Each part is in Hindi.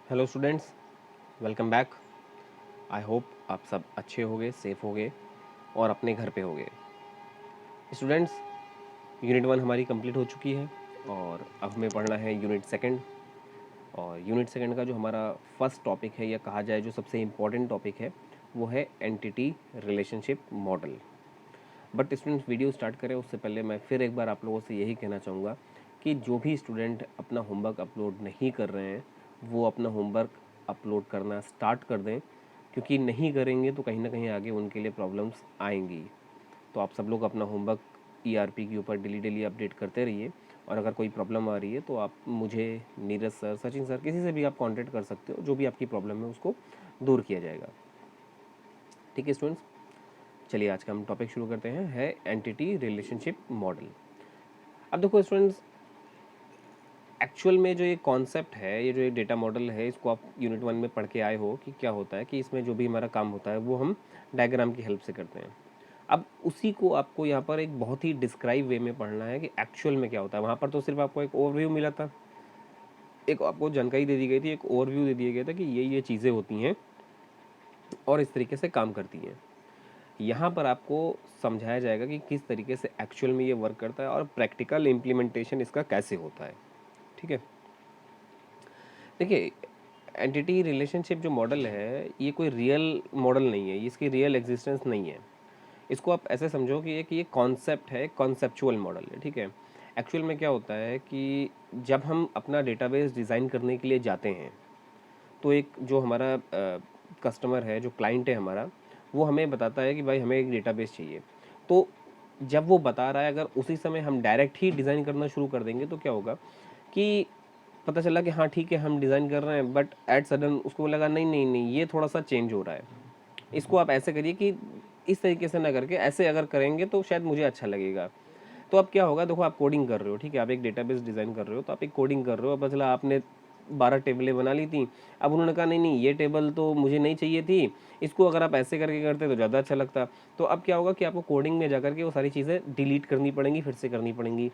Hello students, welcome back. I hope आप सब अच्छे होंगे, सेफ होंगे और अपने घर पे होंगे। स्टूडेंट्स, यूनिट 1 हमारी कंप्लीट हो चुकी है और अब हमें पढ़ना है यूनिट सेकंड। और यूनिट सेकंड का जो हमारा फर्स्ट टॉपिक है, या कहा जाए जो सबसे इम्पॉर्टेंट टॉपिक है, वो है entity relationship model. But students, video start करें उससे पहले मैं फिर एक बार आप लोगों से यही कहना चाहूँगा कि जो भी स्टूडेंट अपना होमवर्क अपलोड नहीं कर रहे हैं वो अपना होमवर्क अपलोड करना स्टार्ट कर दें, क्योंकि नहीं करेंगे तो कहीं ना कहीं आगे उनके लिए प्रॉब्लम्स आएंगी। तो आप सब लोग अपना होमवर्क ईआरपी के ऊपर डेली डेली अपडेट करते रहिए। और अगर कोई प्रॉब्लम आ रही है तो आप मुझे, नीरज सर, सचिन सर, किसी से भी आप कांटेक्ट कर सकते हो। जो भी आपकी प्रॉब्लम है उसको दूर किया जाएगा। ठीक है स्टूडेंट्स, चलिए आज का हम टॉपिक शुरू करते हैं, है एंटिटी रिलेशनशिप मॉडल। अब देखो स्टूडेंट्स, एक्चुअल में जो ये कॉन्सेप्ट है, ये जो एक डेटा मॉडल है, इसको आप यूनिट 1 में पढ़ के आए हो कि क्या होता है कि इसमें जो भी हमारा काम होता है वो हम डायग्राम की हेल्प से करते हैं। अब उसी को आपको यहाँ पर एक बहुत ही डिस्क्राइब वे में पढ़ना है कि एक्चुअल में क्या होता है। वहाँ पर तो सिर्फ आपको एक ओवरव्यू मिला था, एक आपको जानकारी दे दी गई थी, एक ओवरव्यू दे दिया गया था कि ये चीज़ें होती हैं और इस तरीके से काम करती हैं। यहाँ पर आपको समझाया जाएगा कि किस तरीके से एक्चुअल में ये वर्क करता है और प्रैक्टिकल इम्प्लीमेंटेशन इसका कैसे होता है। ठीक है, देखिए, एंटिटी रिलेशनशिप जो मॉडल है ये कोई रियल मॉडल नहीं है, ये इसकी रियल एग्जिस्टेंस नहीं है। इसको आप ऐसे समझो कि एक ये कॉन्सेप्ट है, कॉन्सेप्चुअल मॉडल है। ठीक है, एक्चुअल में क्या होता है कि जब हम अपना डेटाबेस डिज़ाइन करने के लिए जाते हैं तो एक जो हमारा कस्टमर है, जो क्लाइंट है हमारा, वो हमें बताता है कि भाई हमें एक डेटाबेस चाहिए। तो जब वो बता रहा है, अगर उसी समय हम डायरेक्ट ही डिज़ाइन करना शुरू कर देंगे तो क्या होगा कि पता चला कि हाँ ठीक है हम डिज़ाइन कर रहे हैं, बट एट सडन उसको लगा नहीं नहीं नहीं ये थोड़ा सा चेंज हो रहा है, इसको आप ऐसे करिए कि इस तरीके से ना करके ऐसे अगर करेंगे तो शायद मुझे अच्छा लगेगा। तो अब क्या होगा, देखो आप कोडिंग कर रहे हो, ठीक है, आप एक डेटाबेस डिज़ाइन कर रहे हो, तो आप एक कोडिंग कर रहे हो। अब चला आपने 12 टेबलें बना ली थी। अब उन्होंने कहा नहीं नहीं ये टेबल तो मुझे नहीं चाहिए थी, इसको अगर आप ऐसे करके करते तो ज़्यादा अच्छा लगता। तो अब क्या होगा कि आपको कोडिंग में जाकर के वो सारी चीज़ें डिलीट करनी पड़ेंगी, फिर से करनी पड़ेंगी।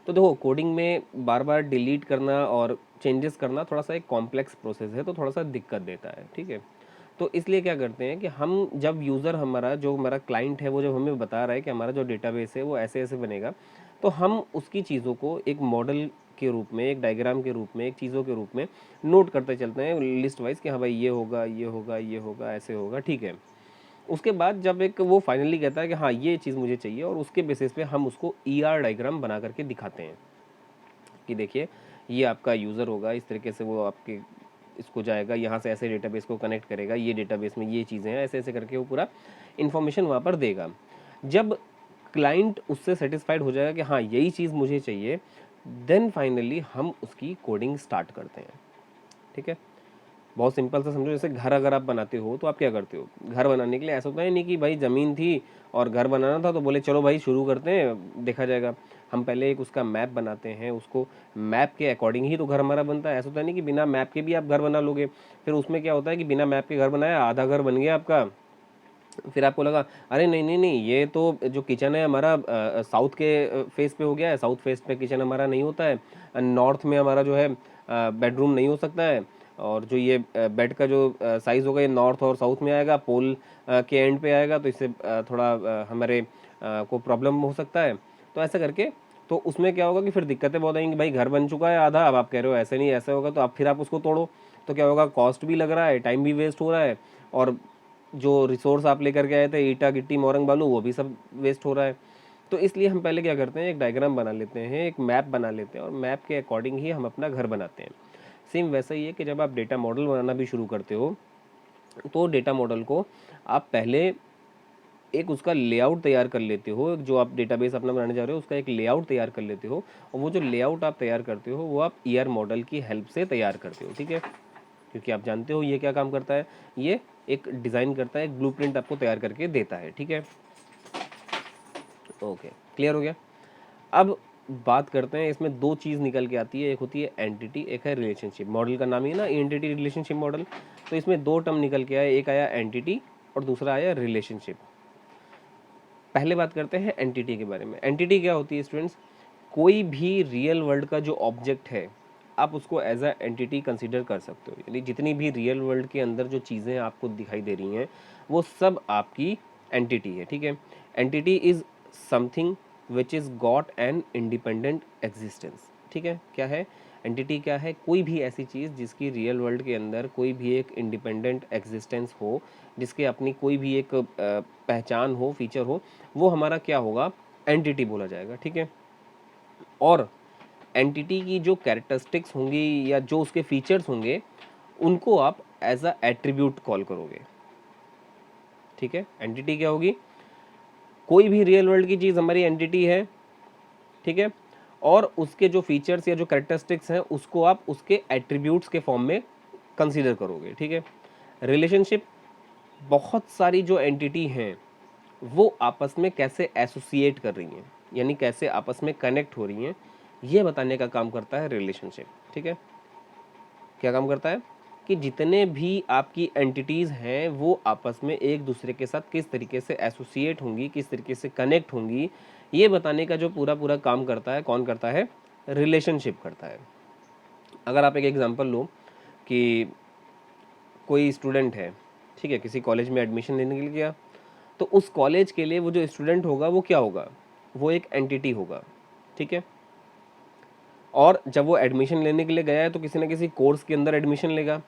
तो देखो, कोडिंग में बार बार डिलीट करना और चेंजेस करना थोड़ा सा एक कॉम्प्लेक्स प्रोसेस है, तो थोड़ा सा दिक्कत देता है। ठीक है, तो इसलिए क्या करते हैं कि हम जब यूज़र, हमारा जो हमारा क्लाइंट है, वो जब हमें बता रहा है कि हमारा जो डेटाबेस है वो ऐसे ऐसे बनेगा, तो हम उसकी चीज़ों को एक मॉडल के रूप में, एक डायग्राम के रूप में, एक चीज़ों के रूप में नोट करते चलते हैं लिस्ट वाइज कि हाँ भाई ये होगा, ये होगा, ये होगा, ऐसे होगा। ठीक है, उसके बाद जब एक वो फाइनली कहता है कि हाँ ये चीज़ मुझे चाहिए, और उसके बेसिस पे हम उसको ईआर डायग्राम बना करके दिखाते हैं कि देखिए ये आपका यूज़र होगा, इस तरीके से वो आपके इसको जाएगा, यहाँ से ऐसे डेटाबेस को कनेक्ट करेगा, ये डेटाबेस में ये चीज़ें हैं, ऐसे ऐसे करके वो पूरा इन्फॉर्मेशन वहाँ पर देगा। जब क्लाइंट उससे सेटिस्फाइड हो जाएगा कि हाँ यही चीज़ मुझे चाहिए, देन फाइनली हम उसकी कोडिंग स्टार्ट करते हैं। ठीक है, बहुत सिंपल सा समझो, जैसे घर अगर आप बनाते हो तो आप क्या करते हो, घर बनाने के लिए ऐसा होता है नहीं कि भाई ज़मीन थी और घर बनाना था तो बोले चलो भाई शुरू करते हैं, देखा जाएगा। हम पहले एक उसका मैप बनाते हैं, उसको मैप के अकॉर्डिंग ही तो घर हमारा बनता है। ऐसा होता है नहीं कि बिना मैप के भी आप घर बना लोगे, फिर उसमें क्या होता है कि बिना मैप के घर बनाया, आधा घर बन गया आपका, फिर आपको लगा अरे नहीं नहीं नहीं ये तो जो किचन है हमारा साउथ के फेस पे हो गया है, साउथ फेस पे किचन हमारा नहीं होता है, नॉर्थ में हमारा जो है बेडरूम नहीं हो सकता है, और जो ये बेड का जो साइज़ होगा ये नॉर्थ और साउथ में आएगा, पोल के एंड पे आएगा, तो इससे थोड़ा हमारे को प्रॉब्लम हो सकता है। तो ऐसा करके, तो उसमें क्या होगा कि फिर दिक्कतें बहुत आएंगी, भाई घर बन चुका है आधा, अब आप कह रहे हो ऐसे नहीं ऐसे होगा, तो आप फिर आप उसको तोड़ो, तो क्या होगा, कॉस्ट भी लग रहा है, टाइम भी वेस्ट हो रहा है, और जो रिसोर्स आप लेकर के आए थे, ईटा गिट्टी मोरंग बालू, वो भी सब वेस्ट हो रहा है। तो इसलिए हम पहले क्या करते हैं, एक डायग्राम बना लेते हैं, एक मैप बना लेते हैं, और मैप के अकॉर्डिंग ही हम अपना घर बनाते हैं। सेम वैसा ही है कि जब आप डेटा मॉडल बनाना भी शुरू करते हो तो डेटा मॉडल को आप पहले एक उसका लेआउट तैयार कर लेते हो, जो आप डेटाबेस अपना बनाने जा रहे हो उसका एक लेआउट तैयार कर लेते हो, और वो जो लेआउट आप तैयार करते हो वो आप ईआर मॉडल की हेल्प से तैयार करते हो। ठीक है, क्योंकि आप जानते हो ये क्या काम करता है, ये एक डिज़ाइन करता है, एक ब्लूप्रिंट आपको तैयार करके देता है। ठीक है, ओके, क्लियर हो गया। अब बात करते हैं, इसमें दो चीज़ निकल के आती है, एक होती है एंटिटी, एक है रिलेशनशिप। मॉडल का नाम ही है ना, एंटिटी रिलेशनशिप मॉडल। तो इसमें दो टर्म निकल के आया, एक आया एंटिटी और दूसरा आया रिलेशनशिप। पहले बात करते हैं एंटिटी के बारे में। एंटिटी क्या होती है स्टूडेंट्स, कोई भी रियल वर्ल्ड का जो ऑब्जेक्ट है, आप उसको एज अ एंटिटी कंसीडर कर सकते हो। यानी जितनी भी रियल वर्ल्ड के अंदर जो चीज़ें आपको दिखाई दे रही हैं वो सब आपकी एंटिटी है, ठीक है। Entity is something which is got an independent existence, ठीक है। क्या है एंटिटी? क्या है? कोई भी ऐसी चीज़ जिसकी रियल वर्ल्ड के अंदर कोई भी एक इंडिपेंडेंट एग्जिस्टेंस हो, जिसके अपनी कोई भी एक पहचान हो, फीचर हो, वो हमारा क्या होगा? एंटिटी बोला जाएगा, ठीक है। और एंटिटी की जो कैरेक्टरिस्टिक्स होंगी या जो उसके फीचर्स होंगे उनको आप एज अ एट्रीब्यूट कॉल करोगे, ठीक है। एंटिटी क्या होगी? कोई भी रियल वर्ल्ड की चीज़ हमारी एंटिटी है, ठीक है। और उसके जो फीचर्स या जो कैरेक्टरिस्टिक्स हैं उसको आप उसके एट्रीब्यूट्स के फॉर्म में कंसीडर करोगे, ठीक है। रिलेशनशिप, बहुत सारी जो एंटिटी हैं वो आपस में कैसे एसोसिएट कर रही हैं, यानी कैसे आपस में कनेक्ट हो रही हैं, ये बताने का काम करता है रिलेशनशिप, ठीक है। क्या काम करता है कि जितने भी आपकी एंटिटीज़ हैं वो आपस में एक दूसरे के साथ किस तरीके से एसोसिएट होंगी, किस तरीके से कनेक्ट होंगी, ये बताने का जो पूरा पूरा काम करता है, कौन करता है? रिलेशनशिप करता है। अगर आप एक एग्जांपल लो कि कोई स्टूडेंट है, ठीक है, किसी कॉलेज में एडमिशन लेने के लिए गया, तो उस कॉलेज के लिए वो जो स्टूडेंट होगा वो क्या होगा? वो एक एंटिटी होगा, ठीक है। और जब वो एडमिशन लेने के लिए गया है तो किसी ना किसी कोर्स के अंदर एडमिशन लेगा,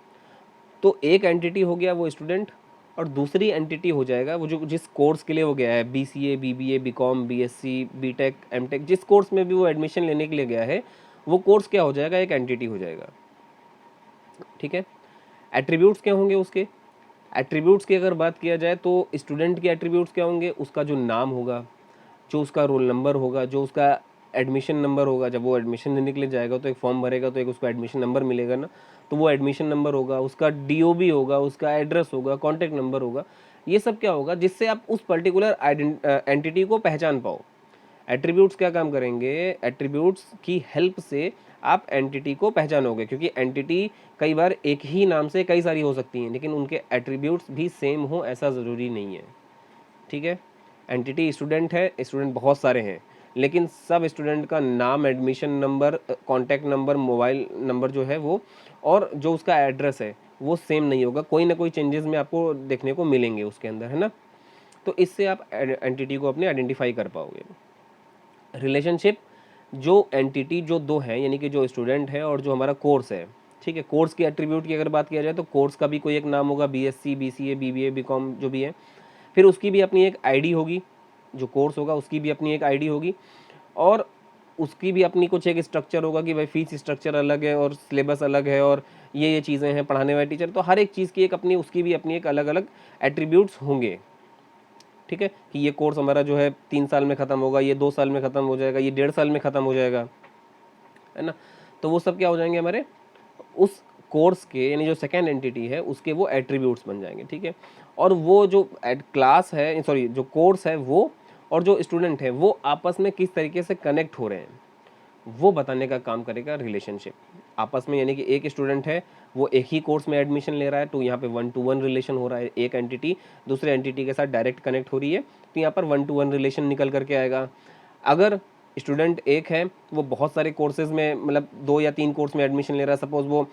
तो एक एंटिटी हो गया वो स्टूडेंट, और दूसरी एंटिटी हो जाएगा वो जो जिस कोर्स के लिए वो गया है, BCA, BBA, BCom, BSc, BTech, MTech, जिस कोर्स में भी वो एडमिशन लेने के लिए गया है वो कोर्स क्या हो जाएगा? एक एंटिटी हो जाएगा, ठीक है। एट्रीब्यूट्स क्या होंगे उसके? एट्रीब्यूट्स की अगर बात किया जाए तो स्टूडेंट के एट्रीब्यूट्स क्या होंगे? उसका जो नाम होगा, जो उसका रोल नंबर होगा, जो उसका एडमिशन नंबर होगा, जब वो एडमिशन लेने के लिए जाएगा तो एक फॉर्म भरेगा तो एक उसको एडमिशन नंबर मिलेगा ना, तो वो एडमिशन नंबर होगा, उसका DOB होगा, उसका एड्रेस होगा, कॉन्टैक्ट नंबर होगा। ये सब क्या होगा? जिससे आप उस पर्टिकुलर एंटिटी को पहचान पाओ। एट्रीब्यूट्स क्या काम करेंगे? एट्रीब्यूट्स की हेल्प से आप एंटिटी को पहचानोगे, क्योंकि एंटिटी कई बार एक ही नाम से कई सारी हो सकती हैं, लेकिन उनके एट्रीब्यूट्स भी सेम हो ऐसा ज़रूरी नहीं है, ठीक है। एंटिटी स्टूडेंट है, स्टूडेंट बहुत सारे हैं, लेकिन सब स्टूडेंट का नाम, admission number, contact number, mobile number जो है वो, और जो उसका एड्रेस है वो सेम नहीं होगा, कोई ना कोई चेंजेस में आपको देखने को मिलेंगे उसके अंदर, है ना। तो इससे आप एंटिटी को अपने आइडेंटिफाई कर पाओगे। रिलेशनशिप, जो एंटिटी जो दो हैं, यानी कि जो स्टूडेंट है और जो हमारा कोर्स है, ठीक है। कोर्स की एट्रीब्यूट की अगर बात किया जाए तो कोर्स का भी कोई एक नाम होगा, BSc, BCA, BBA, BCom जो भी है, फिर उसकी भी अपनी एक आईडी होगी, जो कोर्स होगा उसकी भी अपनी एक आईडी होगी, और उसकी भी अपनी कुछ एक स्ट्रक्चर होगा कि भाई फीस स्ट्रक्चर अलग है और सिलेबस अलग है और ये चीज़ें हैं, पढ़ाने वाले टीचर, तो हर एक चीज़ की एक अपनी, उसकी भी अपनी एक अलग अलग एट्रीब्यूट्स होंगे, ठीक है। कि ये कोर्स हमारा जो है 3 साल में ख़त्म होगा, ये 2 साल में ख़त्म हो जाएगा, ये 1.5 साल में ख़त्म हो जाएगा, है ना। तो वो सब क्या हो जाएंगे? हमारे उस कोर्स के, यानी जो सेकेंड एंटिटी है उसके वो एट्रीब्यूट्स बन जाएंगे, ठीक है। और वो जो क्लास है, सॉरी, जो कोर्स है वो और जो स्टूडेंट है वो आपस में किस तरीके से कनेक्ट हो रहे हैं वो बताने का काम करेगा रिलेशनशिप आपस में। यानी कि एक स्टूडेंट है, वो एक ही कोर्स में एडमिशन ले रहा है, तो यहाँ पे 1-to-1 रिलेशन हो रहा है, एक एंटिटी दूसरे एंटिटी के साथ डायरेक्ट कनेक्ट हो रही है, तो यहाँ पर 1-to-1 रिलेशन निकल करके आएगा। अगर स्टूडेंट एक है, वो बहुत सारे कोर्सेज में, मतलब 2 या 3 कोर्स में एडमिशन ले रहा है, सपोज वो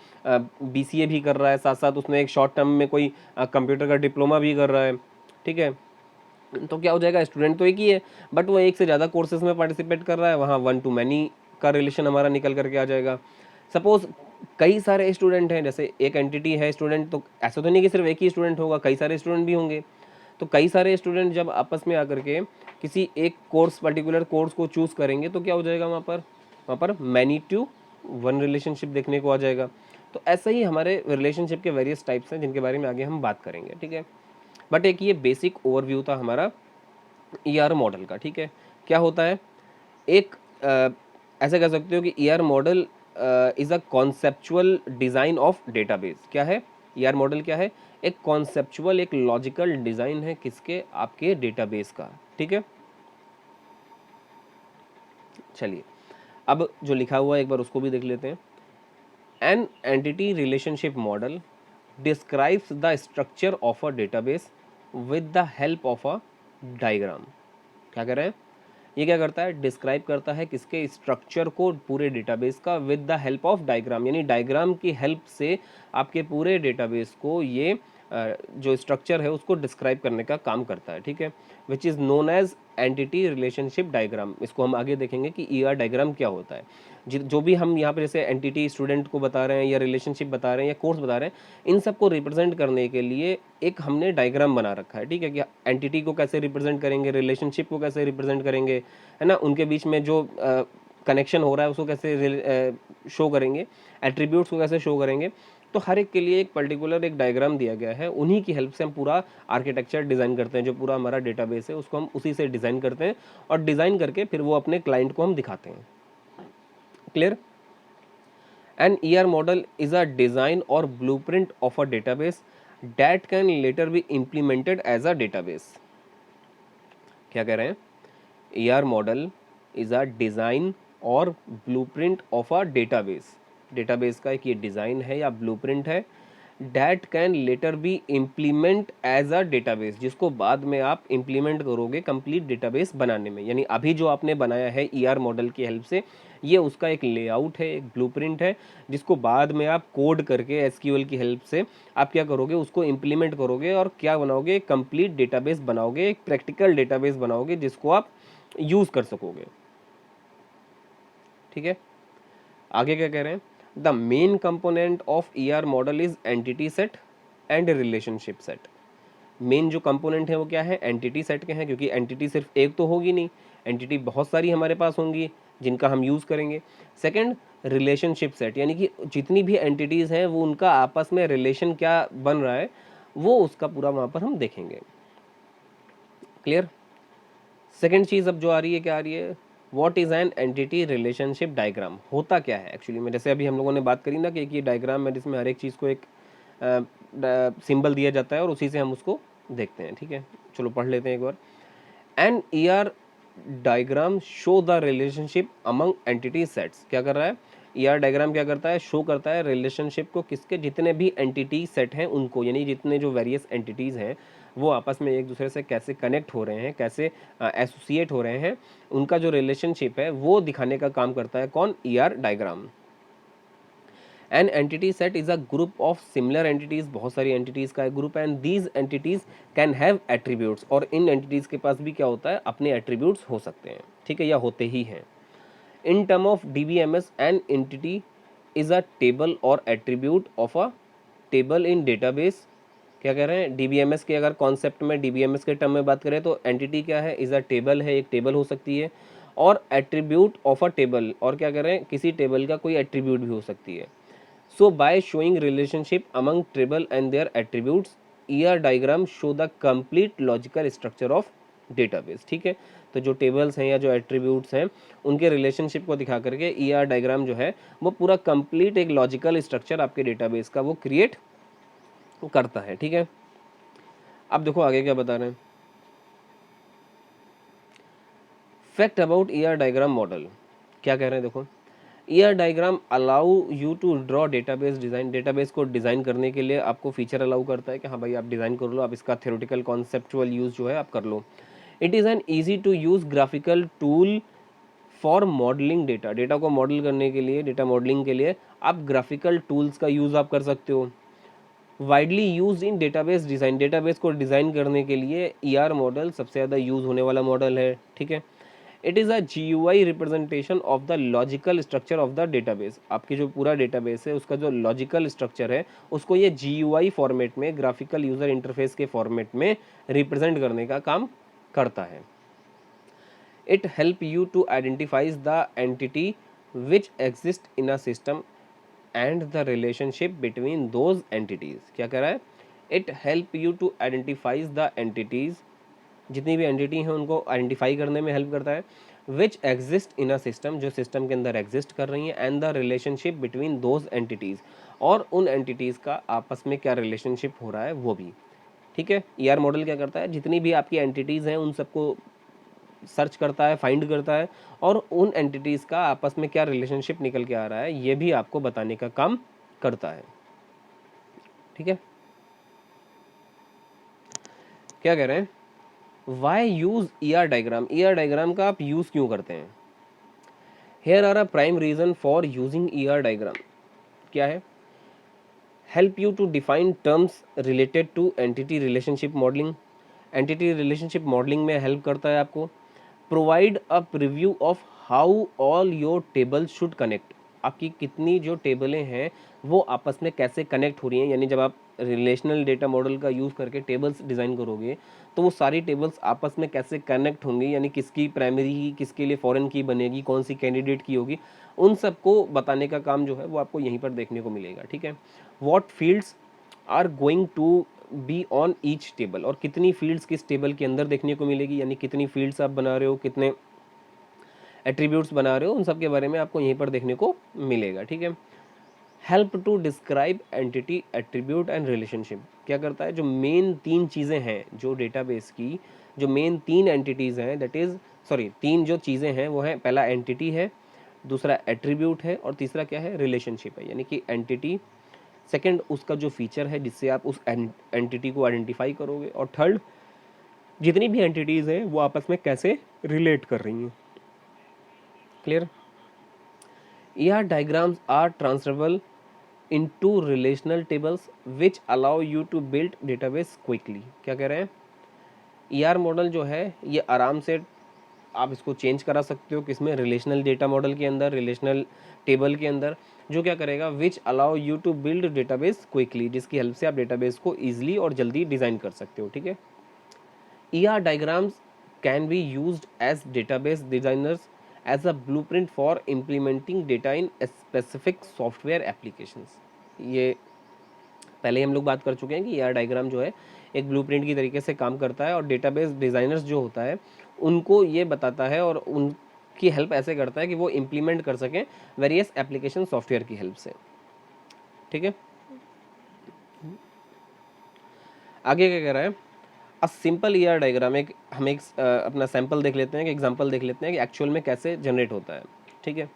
BCA भी कर रहा है, साथ साथ उसमें एक शॉर्ट टर्म में कोई कंप्यूटर का डिप्लोमा भी कर रहा है, ठीक है, तो क्या हो जाएगा? स्टूडेंट तो एक ही है, बट वो एक से ज़्यादा कोर्सेज में पार्टिसिपेट कर रहा है, वहाँ 1-to-many का रिलेशन हमारा निकल करके आ जाएगा। सपोज कई सारे स्टूडेंट हैं, जैसे एक एंटिटी है स्टूडेंट, तो ऐसा तो नहीं कि सिर्फ एक ही स्टूडेंट होगा, कई सारे स्टूडेंट भी होंगे। तो कई सारे स्टूडेंट जब आपस में आकर के किसी एक कोर्स, पर्टिकुलर कोर्स को चूज़ करेंगे, तो क्या हो जाएगा? वहाँ पर मैनी टू वन रिलेशनशिप देखने को आ जाएगा। तो ऐसा ही हमारे रिलेशनशिप के वेरियस टाइप्स हैं जिनके बारे में आगे हम बात करेंगे, ठीक है। बट एक ये बेसिक ओवरव्यू था हमारा ER मॉडल का, ठीक है। क्या होता है? एक ऐसा कह सकते हो कि ER model is a conceptual design of database. क्या है ER मॉडल? क्या है? एक कॉन्सेप्चुअल, एक लॉजिकल डिज़ाइन है किसके? आपके डेटाबेस का, ठीक है। चलिए, अब जो लिखा हुआ है एक बार उसको भी देख लेते हैं। An entity relationship model describes the structure of a database with the help of a diagram. क्या कह रहे हैं? ये क्या करता है, डिस्क्राइब करता है किसके, स्ट्रक्चर को, पूरे डेटाबेस का, with the help of diagram, यानी डायग्राम की हेल्प से आपके पूरे डेटाबेस को ये जो स्ट्रक्चर है उसको डिस्क्राइब करने का काम करता है, ठीक है, which is known as entity relationship diagram. इसको हम आगे देखेंगे कि ईआर डायग्राम क्या होता है। जो भी हम यहाँ पे जैसे एंटिटी स्टूडेंट को बता रहे हैं या रिलेशनशिप बता रहे हैं या कोर्स बता रहे हैं, इन सबको रिप्रेजेंट करने के लिए एक हमने डायग्राम बना रखा है, ठीक है, कि एंटिटी को कैसे रिप्रेजेंट करेंगे, रिलेशनशिप को कैसे रिप्रेजेंट करेंगे, है ना, उनके बीच में जो कनेक्शन हो रहा है उसको कैसे शो करेंगे, एट्रीब्यूट्स को कैसे शो करेंगे। तो हर एक के लिए एक पर्टिकुलर एक डायग्राम दिया गया है, उन्हीं की हेल्प से हम पूरा आर्किटेक्चर डिज़ाइन करते हैं। जो पूरा हमारा डेटाबेस है उसको हम उसी से डिज़ाइन करते हैं और डिज़ाइन करके फिर वो अपने क्लाइंट को हम दिखाते हैं। Clear? An ER model is a design or blueprint of a database that can later be implemented as a database. क्या कह रहे हैं? ER model is a design और blueprint of a database. Database का एक ये डिज़ाइन है या ब्लूप्रिंट है, that can later be implement as a database, जिसको बाद में आप इम्प्लीमेंट करोगे कंप्लीट डेटाबेस बनाने में। यानी अभी जो आपने बनाया है ईआर मॉडल की हेल्प से, ये उसका एक लेआउट है, एक ब्लूप्रिंट है, जिसको बाद में आप कोड करके एसक्यूएल की हेल्प से आप क्या करोगे, उसको इम्प्लीमेंट करोगे और क्या बनाओगे, कंप्लीट डेटाबेस बनाओगे, एक प्रैक्टिकल डेटाबेस बनाओगे जिसको आप यूज़ कर सकोगे। ठीक है, आगे क्या कह रहे हैं, the main component of ER model is entity set and relationship set. Main जो कंपोनेंट है वो क्या है, एंटिटी सेट के हैं, क्योंकि एंटिटी सिर्फ एक तो होगी नहीं, एंटिटी बहुत सारी हमारे पास होंगी जिनका हम यूज़ करेंगे। सेकंड, रिलेशनशिप सेट, यानी कि जितनी भी एंटिटीज़ हैं वो उनका आपस में रिलेशन क्या बन रहा है वो उसका पूरा वहाँ पर हम देखेंगे। क्लियर? सेकेंड चीज़ अब जो आ रही है, क्या आ रही है, what is an entity relationship diagram, होता क्या है एक्चुअली में। जैसे अभी हम लोगों ने बात करी ना कि एक ये डायग्राम है जिसमें हर एक चीज़ को एक सिंबल दिया जाता है और उसी से हम उसको देखते हैं। ठीक है, चलो पढ़ लेते हैं एक बार। An E R diagram show the relationship among entity sets. क्या कर रहा है, ई आर डायग्राम क्या करता है, शो करता है रिलेशनशिप को, किसके, जितने भी एंटिटी सेट हैं उनको, यानी जितने जो वेरियस एंटिटीज़ हैं वो आपस में एक दूसरे से कैसे कनेक्ट हो रहे हैं, कैसे एसोसिएट हो रहे हैं, उनका जो रिलेशनशिप है वो दिखाने का काम करता है कौन, ई R diagram. An entity set is a group of similar entities, बहुत सारी एंटिटीज का एक ग्रुप है, and these entities can have attributes, और इन एंटिटीज के पास भी क्या होता है, अपने एट्रीब्यूट्स हो सकते हैं, ठीक है, या होते ही हैं। In term of DBMS, an entity is a table और attribute of a table in database. क्या कह रहे हैं, डीबीएमएस के अगर कॉन्सेप्ट में, डीबीएमएस के टर्म में बात करें तो एंटिटी क्या है, इज अ टेबल है, एक टेबल हो सकती है, और एट्रीब्यूट ऑफ अ टेबल, और क्या कह रहे हैं, किसी टेबल का कोई एट्रीब्यूट भी हो सकती है। So by showing relationship among table and their attributes, ER diagram show the complete logical structure of database। ठीक है, तो जो टेबल्स हैं या जो एट्रीब्यूट्स हैं उनके रिलेशनशिप को दिखा करके ER डायग्राम जो है वो पूरा कंप्लीट एक लॉजिकल स्ट्रक्चर आपके डेटाबेस का वो क्रिएट करता है। ठीक है, अब देखो आगे क्या बता रहे हैं, fact about ER diagram model. क्या कह रहे हैं, देखो, ER diagram allow you to draw database design, database को डिज़ाइन करने के लिए आपको फीचर अलाउ करता है कि हाँ भाई आप डिज़ाइन कर लो, आप इसका थ्योरेटिकल कॉन्सेप्चुअल यूज़ जो है आप कर लो। It is an easy to use graphical tool for modelling data, data को मॉडल करने के लिए, डेटा मॉडलिंग के लिए आप ग्राफिकल टूल्स का यूज़ आप कर सकते हो। Widely use in database design, database को डिज़ाइन करने के लिए ईआर मॉडल सबसे ज़्यादा यूज़ होने वाला मॉडल है। ठीक है, it is a GUI representation of the logical structure of the database, आपकी जो पूरा डेटाबेस है उसका जो लॉजिकल स्ट्रक्चर है उसको ये GUI फॉर्मेट में, ग्राफिकल यूज़र इंटरफेस के फॉर्मेट में रिप्रेजेंट करने का काम करता है। It help you to identifies the entity which exist in a system and the relationship between those entities. क्या कह रहा है, it help you to identifies the entities, जितनी भी एंटिटी हैं उनको आइडेंटिफाई करने में हेल्प करता है, विच एग्जिस्ट इन अ सिस्टम, जो सिस्टम के अंदर एग्जिस्ट कर रही हैं, and the relationship between those entities, और उन एंटिटीज़ का आपस में क्या रिलेशनशिप हो रहा है वो भी। ठीक है, ईआर मॉडल क्या करता है, जितनी भी आपकी एंटिटीज़ हैं उन सबको सर्च करता है, फाइंड करता है, और उन एंटिटीज़ का आपस में क्या रिलेशनशिप निकल के आ रहा है ये भी आपको बताने का काम करता है। ठीक है, क्या कह रहे हैं, why use E R diagram, E R diagram का आप यूज क्यों करते हैं? Here are a prime reason for using E R diagram. क्या है? Help you to define terms related to entity relationship modelling, entity relationship modelling में हेल्प करता है आपको। Provide a preview of how all your table should connect, आपकी कितनी जो टेबलें हैं वो आपस में कैसे कनेक्ट हो रही हैं, यानी जब आप रिलेशनल डेटा मॉडल का यूज़ करके टेबल्स डिज़ाइन करोगे तो वो सारी टेबल्स आपस में कैसे कनेक्ट होंगी, यानी किसकी प्राइमरी की किसके लिए फॉरेन की बनेगी, कौन सी कैंडिडेट की होगी, उन सबको बताने का काम जो है वो आपको यहीं पर देखने को मिलेगा। ठीक है, what fields are going to be on each table, और कितनी फील्ड्स किस टेबल के अंदर देखने को मिलेगी, यानी कितनी फील्ड्स आप बना रहे हो, कितने एट्रीब्यूट्स बना रहे हो, उन सब के बारे में आपको यहीं पर देखने को मिलेगा। ठीक है, help to describe entity attribute and relationship, क्या करता है, जो मेन तीन चीज़ें हैं जो डेटाबेस की, जो मेन तीन एंटिटीज़ हैं, दैट इज़ सॉरी तीन जो चीज़ें हैं वो है, पहला एंटिटी है, दूसरा एट्रीब्यूट है, और तीसरा क्या है, रिलेशनशिप है। यानी कि एंटिटी, सेकंड उसका जो फीचर है जिससे आप उस एंटिटी को आइडेंटिफाई करोगे, और थर्ड जितनी भी एंटिटीज़ हैं वो आपस में कैसे रिलेट कर रही हैं। Clear? ER diagrams are transferable into relational tables which allow you to build database quickly। क्या कह रहे हैं? ER मॉडल जो है ये आराम से आप इसको चेंज करा सकते हो किसमें, रिलेशनल डेटा मॉडल के अंदर, रिलेशनल टेबल के अंदर, जो क्या करेगा, which allow you to build database quickly, जिसकी हेल्प से आप डेटाबेस को ईजिली और जल्दी डिज़ाइन कर सकते हो। ठीक है, ER diagrams can be used as database designers as a blueprint for implementing data in specific software applications। ये पहले ही हम लोग बात कर चुके हैं कि ER डायग्राम जो है एक ब्लूप्रिंट की तरीके से काम करता है, और डेटाबेस डिज़ाइनर्स जो होता है उनको ये बताता है और उनकी हेल्प ऐसे करता है कि वो इम्प्लीमेंट कर सकें वेरियस एप्लीकेशन सॉफ्टवेयर की हेल्प से। ठीक है, आगे क्या कह रहा है, अ सिंपल ER डायग्राम, एक हम एक अपना सैंपल देख लेते हैं, कि एग्जांपल देख लेते हैं कि एक्चुअल में कैसे जनरेट होता है। ठीक है,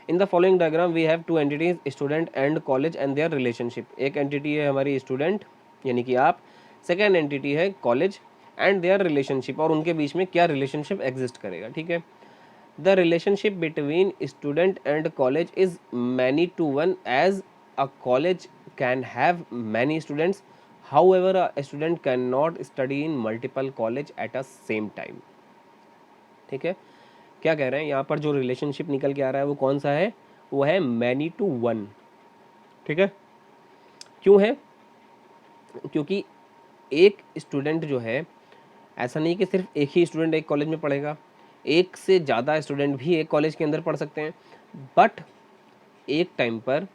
in the following diagram we have two entities, student and college and their relationship. एक एंटिटी है हमारी स्टूडेंट यानी कि आप, सेकेंड एंटिटी है कॉलेज एंड देयर रिलेशनशिप, और उनके बीच में क्या रिलेशनशिप एग्जिस्ट करेगा। ठीक है, the relationship between student and college is many to one, as a college can have many students, however a student cannot study in multiple college at a same time। ठीक है, क्या कह रहे हैं यहाँ पर, जो रिलेशनशिप निकल के आ रहा है वो कौन सा है, वो है मैनी टू वन। ठीक है, क्यों है, क्योंकि एक स्टूडेंट जो है, ऐसा नहीं कि सिर्फ एक ही स्टूडेंट एक कॉलेज में पढ़ेगा, एक से ज़्यादा स्टूडेंट भी एक कॉलेज के अंदर पढ़ सकते हैं, बट एक टाइम पर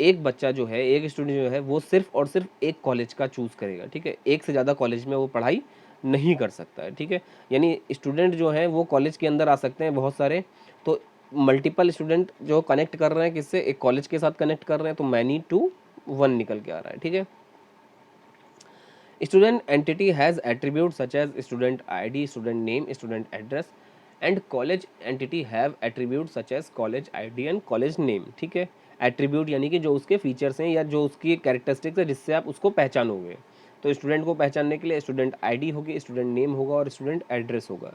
एक बच्चा जो है, एक स्टूडेंट जो है, वो सिर्फ और सिर्फ एक कॉलेज का चूज़ करेगा। ठीक है, एक से ज़्यादा कॉलेज में वो पढ़ाई नहीं कर सकता है। ठीक है, यानी स्टूडेंट जो है वो कॉलेज के अंदर आ सकते हैं बहुत सारे, तो मल्टीपल स्टूडेंट जो कनेक्ट कर रहे हैं किससे, एक कॉलेज के साथ कनेक्ट कर रहे हैं, तो मैनी टू वन निकल के आ रहा है। ठीक है, student entity has attribute such as student ID, student name, student address, and college entity have attribute such as college ID and college name. ठीक है, एट्रीब्यूट यानी कि जो उसके फीचर्स हैं या जो उसकी कैरेक्टरिस्टिक्स है जिससे आप उसको पहचानोगे। तो स्टूडेंट को पहचानने के लिए स्टूडेंट ID होगी, स्टूडेंट नेम होगा और स्टूडेंट एड्रेस होगा।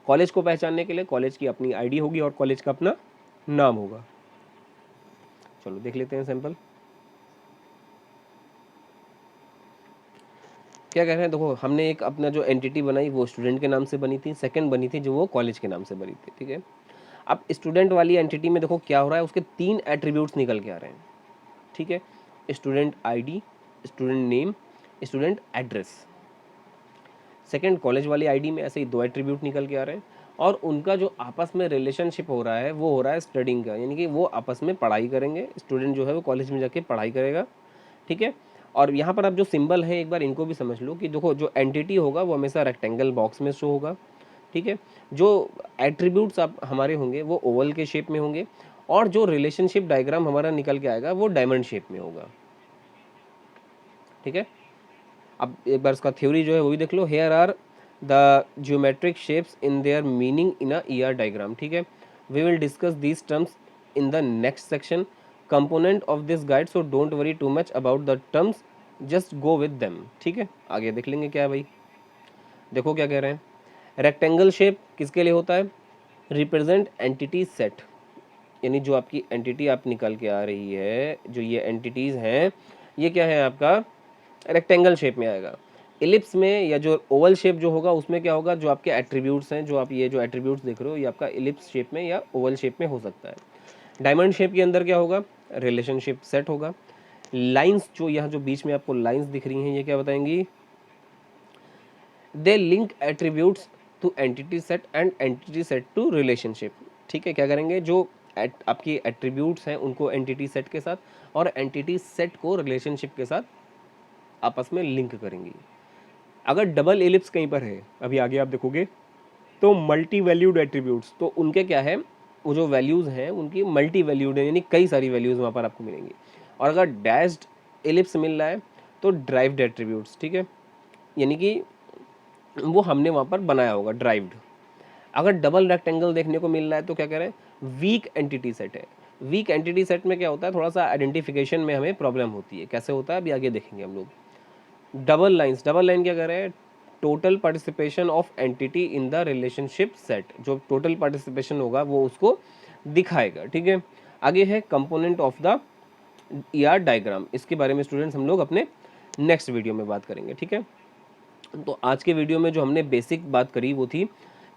कॉलेज को पहचानने के लिए कॉलेज की अपनी ID होगी और कॉलेज का अपना नाम होगा। चलो देख लेते हैं सैंपल। क्या कह रहे हैं, देखो हमने एक अपना जो एंटिटी बनाई वो स्टूडेंट के नाम से बनी थी, सेकंड बनी थी जो वो कॉलेज के नाम से बनी थी। ठीक है, अब स्टूडेंट वाली एंटिटी में देखो क्या हो रहा है, उसके तीन एट्रीब्यूट्स निकल के आ रहे हैं। ठीक है, student ID, student name, student address. Second college वाली ID में ऐसे ही दो एट्रीब्यूट निकल के आ रहे हैं, और उनका जो आपस में रिलेशनशिप हो रहा है वो हो रहा है स्टडिंग का, यानी कि वो आपस में पढ़ाई करेंगे, स्टूडेंट जो है वो कॉलेज में जाके पढ़ाई करेगा। ठीक है, और यहाँ पर आप जो सिंबल है एक बार इनको भी समझ लो कि देखो जो एंटिटी होगा वो हमेशा रेक्टेंगल बॉक्स में शो होगा। ठीक है, जो एट्रीब्यूट्स आप हमारे होंगे वो ओवल के शेप में होंगे, और जो रिलेशनशिप डायग्राम हमारा निकल के आएगा वो डायमंड शेप में होगा। ठीक है, अब एक बार इसका थ्योरी जो है वो भी देख लो। Here are the geometric shapes in their meaning in a ER diagram. ठीक है, we will discuss these terms in the next section component of this guide, so don't worry too much about the terms, just go with them. ठीक है, आगे देख लेंगे क्या है भाई। देखो क्या कह रहे हैं, रेक्टेंगल शेप किसके लिए होता है, रिप्रेजेंट एंटिटी सेट, यानी जो आपकी एंटिटी आप निकल के आ रही है, जो ये एंटिटीज़ हैं, ये क्या है आपका रेक्टेंगल शेप में आएगा। इलिप्स में या जो ओवल शेप जो होगा उसमें क्या होगा, जो आपके एट्रीब्यूट्स हैं, जो आप ये जो एट्रीब्यूट्स देख रहे हो, ये आपका इलिप्स शेप में या ओवल शेप में हो सकता है। डायमंड शेप के अंदर क्या होगा, रिलेशनशिप सेट होगा। लाइंस, जो यहाँ जो बीच में आपको लाइंस दिख रही हैं, ये क्या बताएंगी, they link attributes to entity set and entity set to relationship. ठीक है, क्या करेंगे, जो आपकी एट्रीब्यूट्स हैं उनको एंटिटी सेट के साथ और एंटिटी सेट को रिलेशनशिप के साथ आपस में लिंक करेंगी। अगर डबल एलिप्स कहीं पर है, अभी आगे आप देखोगे, तो मल्टी वैल्यूड एट्रीब्यूट्स, तो उनके क्या है, वो जो वैल्यूज़ हैं उनकी मल्टी वैल्यूड है, यानी कई सारी वैल्यूज़ वहाँ पर आपको मिलेंगी। और अगर डैश्ड एलिप्स मिल रहा है तो ड्राइव्ड एट्रीब्यूट्स, ठीक है, यानी कि वो हमने वहाँ पर बनाया होगा ड्राइव्ड। अगर डबल रेक्टेंगल देखने को मिल रहा है तो क्या कह रहे हैं, वीक एंटिटी सेट है। वीक एंटिटी सेट में क्या होता है, थोड़ा सा आइडेंटिफिकेशन में हमें प्रॉब्लम होती है, कैसे होता है अभी आगे देखेंगे हम लोग। डबल लाइंस, डबल लाइन क्या कर रहे हैं, total participation of entity in the relationship set, जो टोटल पार्टिसिपेशन होगा वो उसको दिखाएगा। ठीक है, आगे है component of the ER diagram, इसके बारे में स्टूडेंट्स हम लोग अपने नेक्स्ट वीडियो में बात करेंगे। ठीक है, तो आज के वीडियो में जो हमने बेसिक बात करी वो थी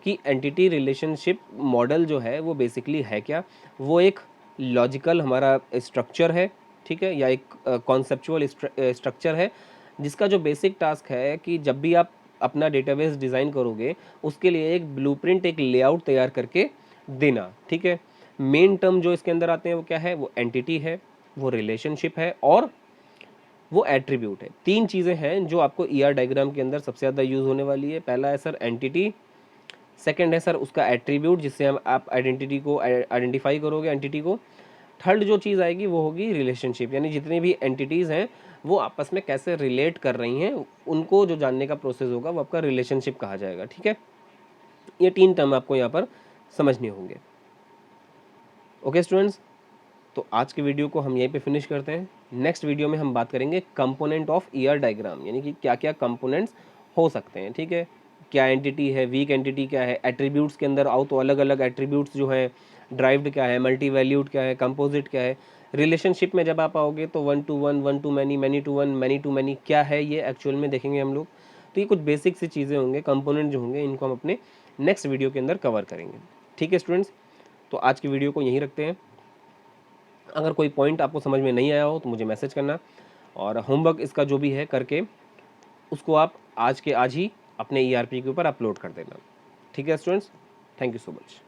कि एंटिटी रिलेशनशिप मॉडल जो है वो बेसिकली है क्या, वो एक लॉजिकल हमारा स्ट्रक्चर है, ठीक है, या एक कॉन्सेप्चुअल स्ट्रक्चर है, जिसका जो बेसिक टास्क है कि जब भी आप अपना डेटाबेस डिज़ाइन करोगे उसके लिए एक ब्लूप्रिंट, एक लेआउट तैयार करके देना। ठीक है, मेन टर्म जो इसके अंदर आते हैं वो क्या है, वो एंटिटी है, वो रिलेशनशिप है और वो एट्रीब्यूट है। तीन चीज़ें हैं जो आपको ईआर डायग्राम के अंदर सबसे ज़्यादा यूज़ होने वाली है। पहला है सर एंटिटी, सेकंड है सर उसका एट्रीब्यूट, जिससे हम आप आइडेंटिटी को आइडेंटिफाई करोगे एंटिटी को। थर्ड जो चीज़ आएगी वो होगी रिलेशनशिप, यानी जितनी भी एंटिटीज़ हैं वो आपस में कैसे रिलेट कर रही हैं, उनको जो जानने का प्रोसेस होगा वो आपका रिलेशनशिप कहा जाएगा। ठीक है, ये तीन टर्म आपको यहाँ पर समझने होंगे। ओके स्टूडेंट्स, तो आज के वीडियो को हम यहीं पे फिनिश करते हैं। नेक्स्ट वीडियो में हम बात करेंगे कंपोनेंट ऑफ ईआर डायग्राम, यानी कि क्या क्या कंपोनेंट्स हो सकते हैं। ठीक है, क्या एंटिटी है, वीक एंटिटी क्या है, एट्रीब्यूट्स के अंदर आओ तो अलग अलग एट्रीब्यूट्स जो हैं, ड्राइव्ड क्या है, मल्टी वैल्यूड क्या है, कंपोजिट क्या है, रिलेशनशिप में जब आप आओगे तो 1 to 1, 1 to many, many to 1, many to many क्या है, ये एक्चुअल में देखेंगे हम लोग। तो ये कुछ बेसिक सी चीज़ें होंगे, कंपोनेंट जो होंगे इनको हम अपने नेक्स्ट वीडियो के अंदर कवर करेंगे। ठीक है स्टूडेंट्स, तो आज की वीडियो को यहीं रखते हैं। अगर कोई पॉइंट आपको समझ में नहीं आया हो तो मुझे मैसेज करना, और होमवर्क इसका जो भी है करके उसको आप आज के आज ही अपने ईआरपी के ऊपर अपलोड कर देना। ठीक है students, thank you so much.